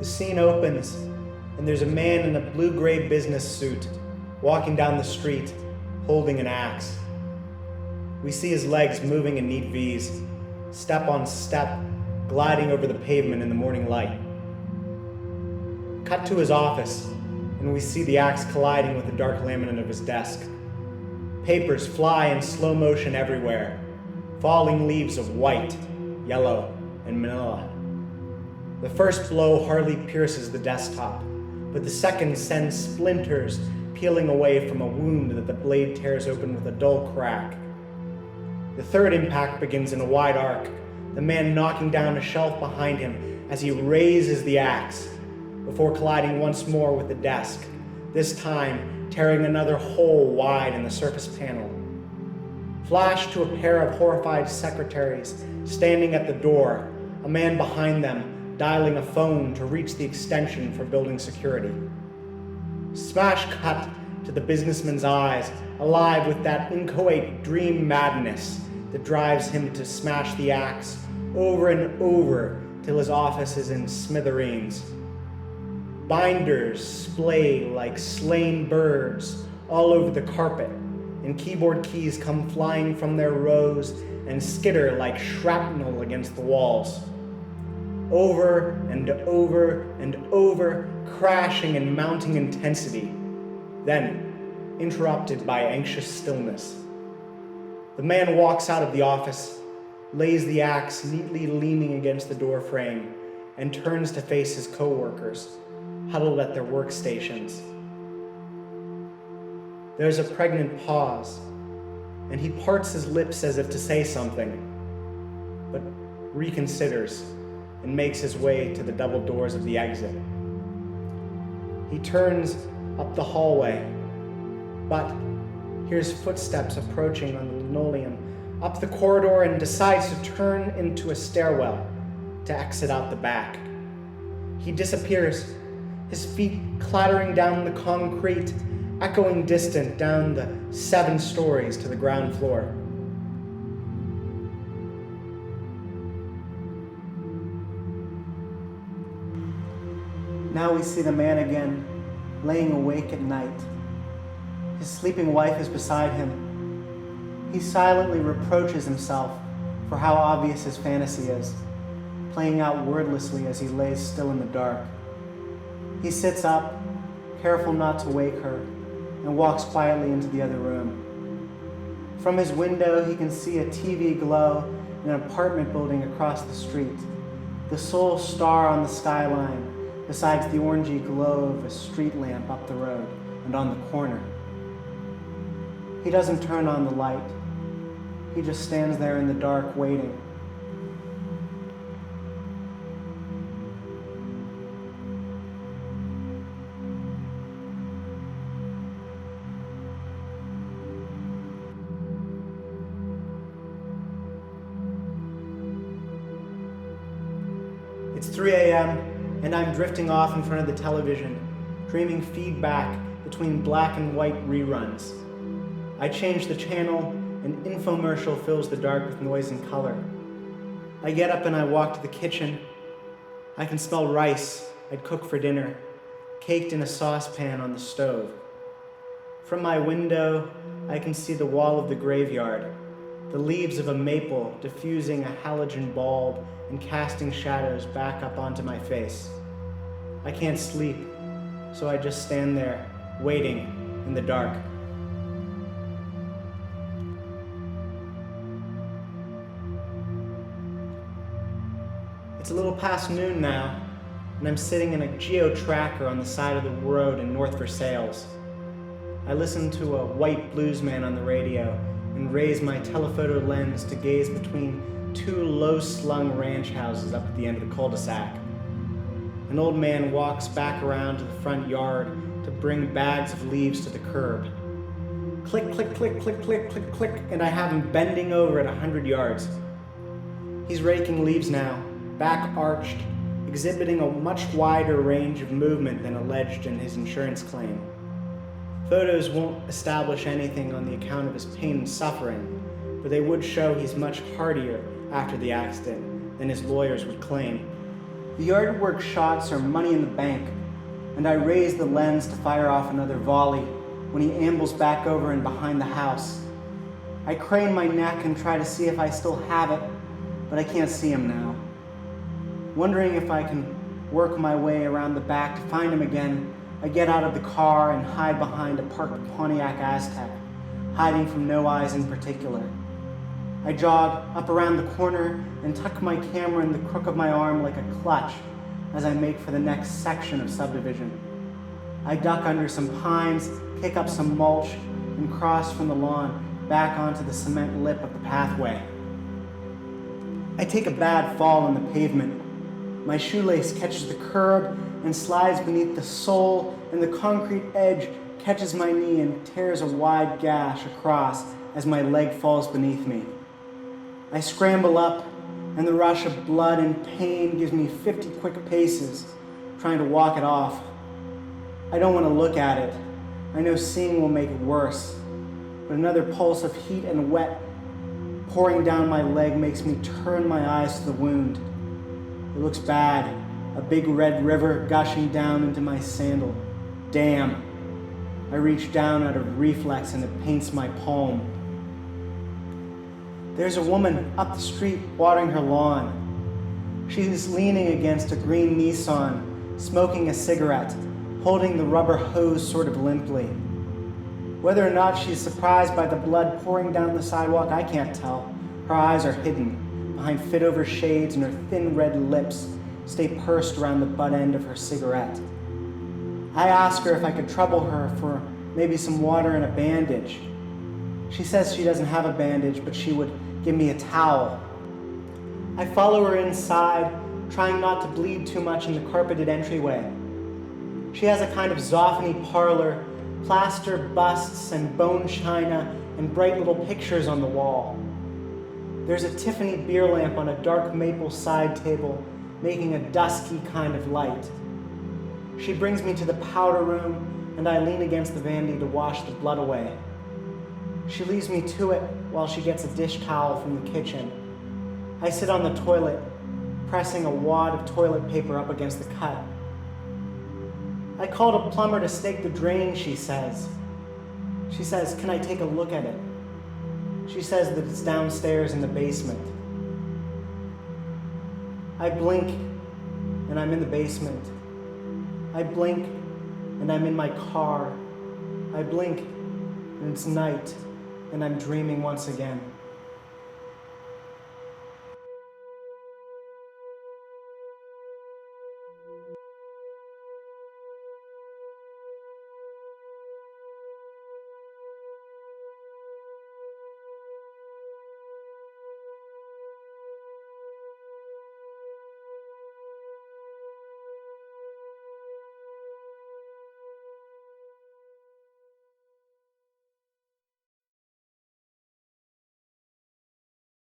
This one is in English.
The scene opens, and there's a man in a blue-gray business suit walking down the street, holding an axe. We see his legs moving in neat V's, step on step, gliding over the pavement in the morning light. Cut to his office, and we see the axe colliding with the dark laminate of his desk. Papers fly in slow motion everywhere, falling leaves of white, yellow, and manila. The first blow hardly pierces the desktop, but the second sends splinters peeling away from a wound that the blade tears open with a dull crack. The third impact begins in a wide arc, the man knocking down a shelf behind him as he raises the axe, before colliding once more with the desk, this time tearing another hole wide in the surface panel. Flash to a pair of horrified secretaries standing at the door, a man behind them dialing a phone to reach the extension for building security. Smash cut to the businessman's eyes, alive with that inchoate dream madness that drives him to smash the axe over and over till his office is in smithereens. Binders splay like slain birds all over the carpet, and keyboard keys come flying from their rows and skitter like shrapnel against the walls. Over and over and over, crashing in mounting intensity, then interrupted by anxious stillness. The man walks out of the office, lays the axe neatly leaning against the door frame, and turns to face his co-workers, huddled at their workstations. There's a pregnant pause, and he parts his lips as if to say something, but reconsiders and makes his way to the double doors of the exit. He turns up the hallway, but hears footsteps approaching on the linoleum up the corridor and decides to turn into a stairwell to exit out the back. He disappears, his feet clattering down the concrete, echoing distant down the 7 stories to the ground floor. Now we see the man again, laying awake at night. His sleeping wife is beside him. He silently reproaches himself for how obvious his fantasy is, playing out wordlessly as he lays still in the dark. He sits up, careful not to wake her, and walks quietly into the other room. From his window, he can see a TV glow in an apartment building across the street, the sole star on the skyline, besides the orangey glow of a street lamp up the road and on the corner. He doesn't turn on the light. He just stands there in the dark, waiting. It's 3 a.m., and I'm drifting off in front of the television, dreaming feedback between black and white reruns. I change the channel, an infomercial fills the dark with noise and color. I get up and I walk to the kitchen. I can smell rice I'd cook for dinner, caked in a saucepan on the stove. From my window, I can see the wall of the graveyard, the leaves of a maple diffusing a halogen bulb and casting shadows back up onto my face. I can't sleep, so I just stand there, waiting in the dark. It's a little past noon now, and I'm sitting in a geo-tracker on the side of the road in North Versailles. I listen to a white bluesman on the radio and raise my telephoto lens to gaze between 2 low-slung ranch houses up at the end of the cul-de-sac. An old man walks back around to the front yard to bring bags of leaves to the curb. Click, click, click, click, click, click, click, and I have him bending over at 100 yards. He's raking leaves now, back arched, exhibiting a much wider range of movement than alleged in his insurance claim. Photos won't establish anything on the account of his pain and suffering, but they would show he's much hardier after the accident than his lawyers would claim. The yard work shots are money in the bank, and I raise the lens to fire off another volley when he ambles back over and behind the house. I crane my neck and try to see if I still have it, but I can't see him now. Wondering if I can work my way around the back to find him again, I get out of the car and hide behind a parked Pontiac Aztec, hiding from no eyes in particular. I jog up around the corner and tuck my camera in the crook of my arm like a clutch as I make for the next section of subdivision. I duck under some pines, kick up some mulch, and cross from the lawn back onto the cement lip of the pathway. I take a bad fall on the pavement. My shoelace catches the curb and slides beneath the sole, and the concrete edge catches my knee and tears a wide gash across as my leg falls beneath me. I scramble up, and the rush of blood and pain gives me 50 quick paces, trying to walk it off. I don't want to look at it. I know seeing will make it worse, but another pulse of heat and wet pouring down my leg makes me turn my eyes to the wound. It looks bad, a big red river gushing down into my sandal. Damn. I reach down out of reflex and it paints my palm. There's a woman up the street watering her lawn. She's leaning against a green Nissan, smoking a cigarette, holding the rubber hose sort of limply. Whether or not she's surprised by the blood pouring down the sidewalk, I can't tell. Her eyes are hidden behind fit-over shades, and her thin red lips stay pursed around the butt end of her cigarette. I ask her if I could trouble her for maybe some water and a bandage. She says she doesn't have a bandage, but she would give me a towel. I follow her inside, trying not to bleed too much in the carpeted entryway. She has a kind of zoffany parlor, plaster busts and bone china and bright little pictures on the wall. There's a Tiffany beer lamp on a dark maple side table, making a dusky kind of light. She brings me to the powder room, and I lean against the vanity to wash the blood away. She leaves me to it while she gets a dish towel from the kitchen. I sit on the toilet, pressing a wad of toilet paper up against the cut. I called a plumber to stake the drain, she says. She says, can I take a look at it? She says that it's downstairs in the basement. I blink, and I'm in the basement. I blink, and I'm in my car. I blink, and it's night, and I'm dreaming once again.